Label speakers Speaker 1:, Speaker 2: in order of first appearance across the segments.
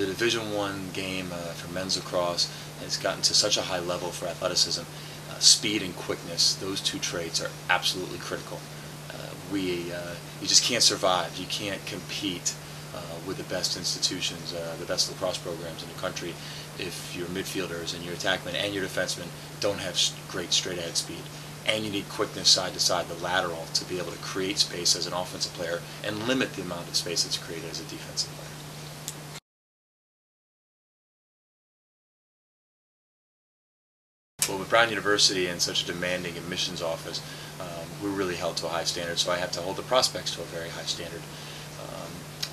Speaker 1: Division I game for men's lacrosse has gotten to such a high level for athleticism. Speed and quickness, those two traits are absolutely critical. You just can't survive. You can't compete with the best institutions, the best lacrosse programs in the country, if your midfielders and your attackmen and your defensemen don't have great straight-ahead speed. And you need quickness side to side, the lateral, to be able to create space as an offensive player and limit the amount of space that's created as a defensive player. Well, with Brown University and such a demanding admissions office, we're really held to a high standard, so I have to hold the prospects to a very high standard.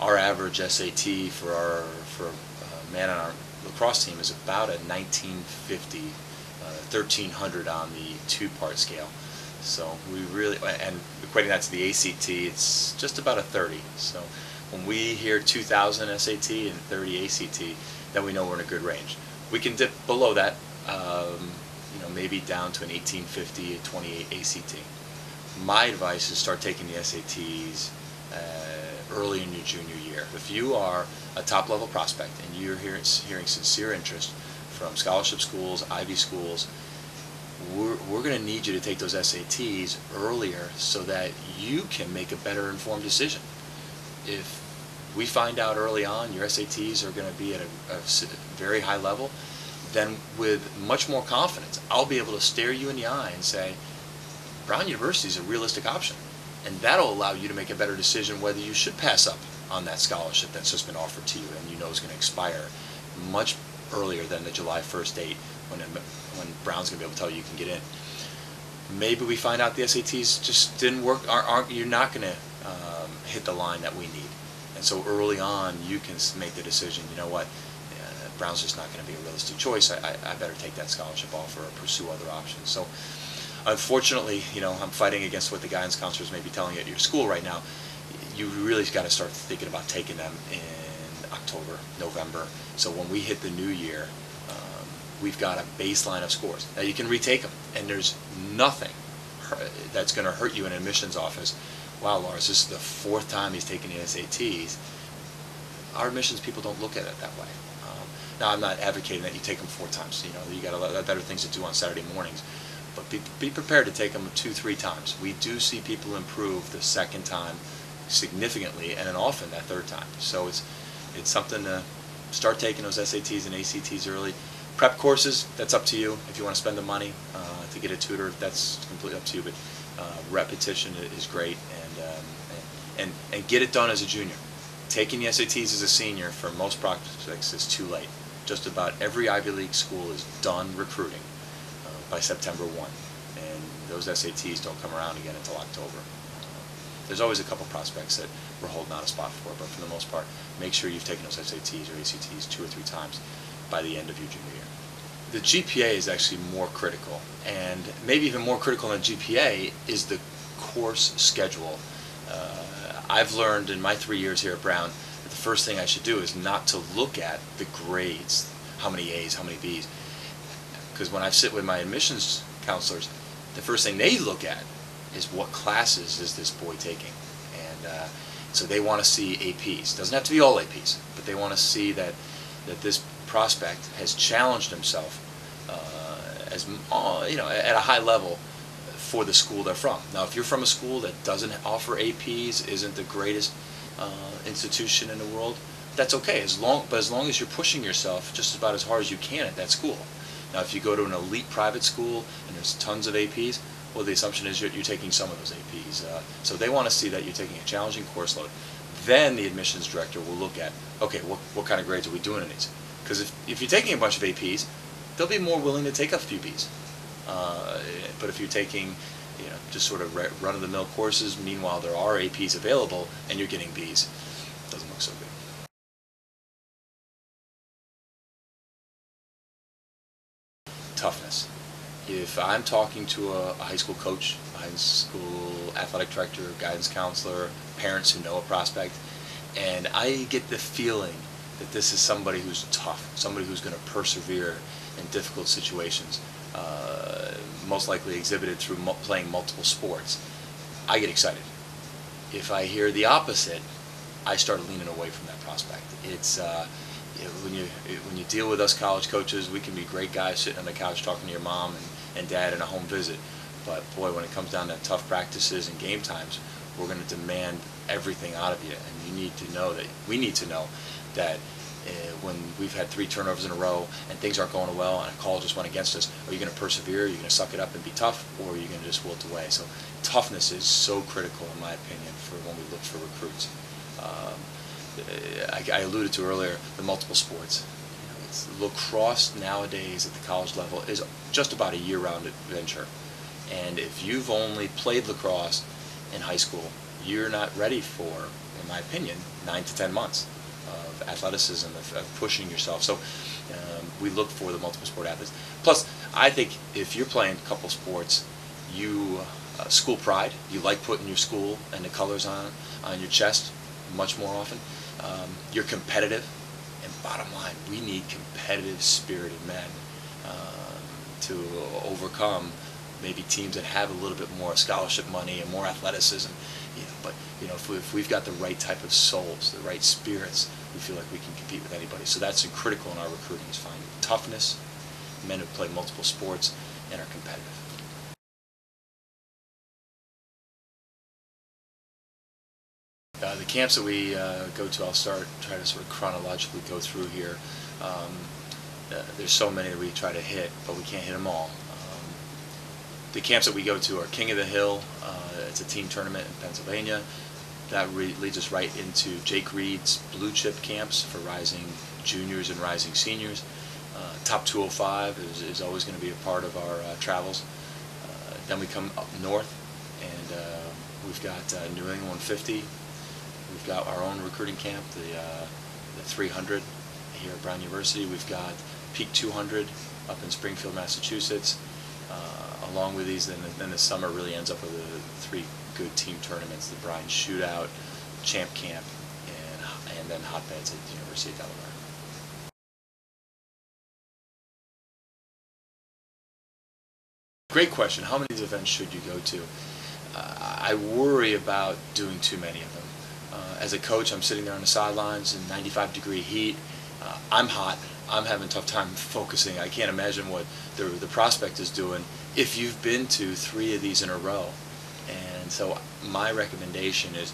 Speaker 1: Our average SAT for a man on our lacrosse team is about a 1950, 1300 on the two-part scale. So we really, and equating that to the ACT, it's just about a 30. So when we hear 2000 SAT and 30 ACT, then we know we're in a good range. We can dip below that, maybe down to an 1850, a 28 ACT. My advice is start taking the SATs early in your junior year. If you are a top-level prospect and you're hearing sincere interest from scholarship schools, Ivy schools, we're going to need you to take those SATs earlier so that you can make a better informed decision. If we find out early on your SATs are going to be at a very high level, then with much more confidence, I'll be able to stare you in the eye and say, Brown University is a realistic option. And that'll allow you to make a better decision whether you should pass up on that scholarship that's just been offered to you and you know is going to expire much earlier than the July 1st date when Brown's going to be able to tell you can get in. Maybe we find out the SATs just didn't work, you're not going to hit the line that we need. And so early on you can make the decision, you know what, Brown's just not going to be a realistic choice, I better take that scholarship offer or pursue other options. So unfortunately, I'm fighting against what the guidance counselors may be telling you at your school right now. You really got to start thinking about taking them in October, November. So when we hit the new year, we've got a baseline of scores. Now you can retake them, and there's nothing that's going to hurt you in an admissions office. Wow, Lars, this is the 4th time he's taken the SATs. Our admissions people don't look at it that way. Now I'm not advocating that you take them 4 times. You got a lot of better things to do on Saturday mornings. But be prepared to take them 2-3 times. We do see people improve the 2nd time significantly, and then often that 3rd time. So it's something to start taking those SATs and ACTs early. Prep courses, that's up to you. If you want to spend the money to get a tutor, that's completely up to you. But repetition is great, and get it done as a junior. Taking the SATs as a senior for most prospects is too late. Just about every Ivy League school is done recruiting by September 1, and those SATs don't come around again until October. There's always a couple prospects that we're holding out a spot for, but for the most part, make sure you've taken those SATs or ACTs 2 or 3 times by the end of your junior year. The GPA is actually more critical, and maybe even more critical than GPA is the course schedule. I've learned in my 3 years here at Brown that the first thing I should do is not to look at the grades, how many A's, how many B's. Because when I sit with my admissions counselors, the first thing they look at is what classes is this boy taking. And so they want to see APs. Doesn't have to be all APs, but they want to see that this prospect has challenged himself at a high level for the school they're from. Now, if you're from a school that doesn't offer APs, isn't the greatest institution in the world, that's okay. As long as you're pushing yourself just about as hard as you can at that school. Now, if you go to an elite private school and there's tons of APs, well, the assumption is you're taking some of those APs. So they want to see that you're taking a challenging course load. Then the admissions director will look at, okay, what kind of grades are we doing in these? Because if you're taking a bunch of APs, they'll be more willing to take a few Bs. But if you're taking, just sort of run-of-the-mill courses, meanwhile there are APs available and you're getting Bs, it doesn't look so good. Toughness. If I'm talking to a high school coach, a high school athletic director, guidance counselor, parents who know a prospect, and I get the feeling that this is somebody who's tough, somebody who's going to persevere in difficult situations, most likely exhibited through playing multiple sports, I get excited. If I hear the opposite, I start leaning away from that prospect. when you deal with us college coaches, we can be great guys sitting on the couch talking to your mom and dad in a home visit. But boy, when it comes down to tough practices and game times, we're going to demand everything out of you. And you need to know that we need to know that when we've had 3 turnovers in a row and things aren't going well and a call just went against us, are you going to persevere? Are you going to suck it up and be tough, or are you going to just wilt away? So toughness is so critical, in my opinion, for when we look for recruits. I alluded to earlier the multiple sports. Lacrosse nowadays at the college level is just about a year-round adventure. And if you've only played lacrosse in high school, you're not ready for, in my opinion, 9 to 10 months of athleticism, of pushing yourself. So we look for the multiple sport athletes. Plus, I think if you're playing a couple sports, you school pride. You like putting your school and the colors on your chest much more often. You're competitive, and bottom line, we need competitive, spirited men to overcome maybe teams that have a little bit more scholarship money and more athleticism. But if we've got the right type of souls, the right spirits, we feel like we can compete with anybody. So that's critical in our recruiting, is finding toughness, men who play multiple sports and are competitive. The camps that we go to, I'll try to sort of chronologically go through here. There's so many that we try to hit, but we can't hit them all. The camps that we go to are King of the Hill. It's a team tournament in Pennsylvania. That leads us right into Jake Reed's blue chip camps for rising juniors and rising seniors. Top 205 is always going to be a part of our travels. Then we come up north, and we've got New England 150. We've got our own recruiting camp, the 300 here at Brown University. We've got Peak 200 up in Springfield, Massachusetts. Along with these, then the summer really ends up with the 3 good team tournaments: the Bryan Shootout, Champ Camp, and then hotbeds at the University of Delaware. Great question. How many of these events should you go to? I worry about doing too many of them. As a coach, I'm sitting there on the sidelines in 95-degree heat. I'm hot. I'm having a tough time focusing. I can't imagine what the prospect is doing if you've been to 3 of these in a row. And so my recommendation is,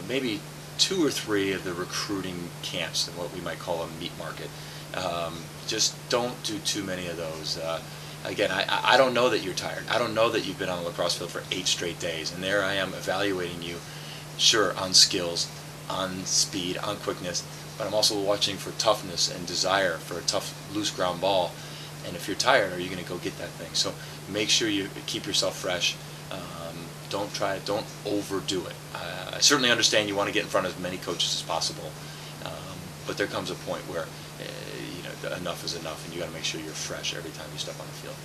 Speaker 1: maybe 2 or 3 of the recruiting camps, and what we might call a meat market. Just don't do too many of those. Again, I don't know that you're tired. I don't know that you've been on the lacrosse field for 8 straight days, and there I am evaluating you, sure, on skills, on speed, on quickness, but I'm also watching for toughness and desire for a tough, loose ground ball. And if you're tired, are you going to go get that thing? So make sure you keep yourself fresh. Don't overdo it. I certainly understand you want to get in front of as many coaches as possible, but there comes a point where enough is enough, and you got to make sure you're fresh every time you step on the field.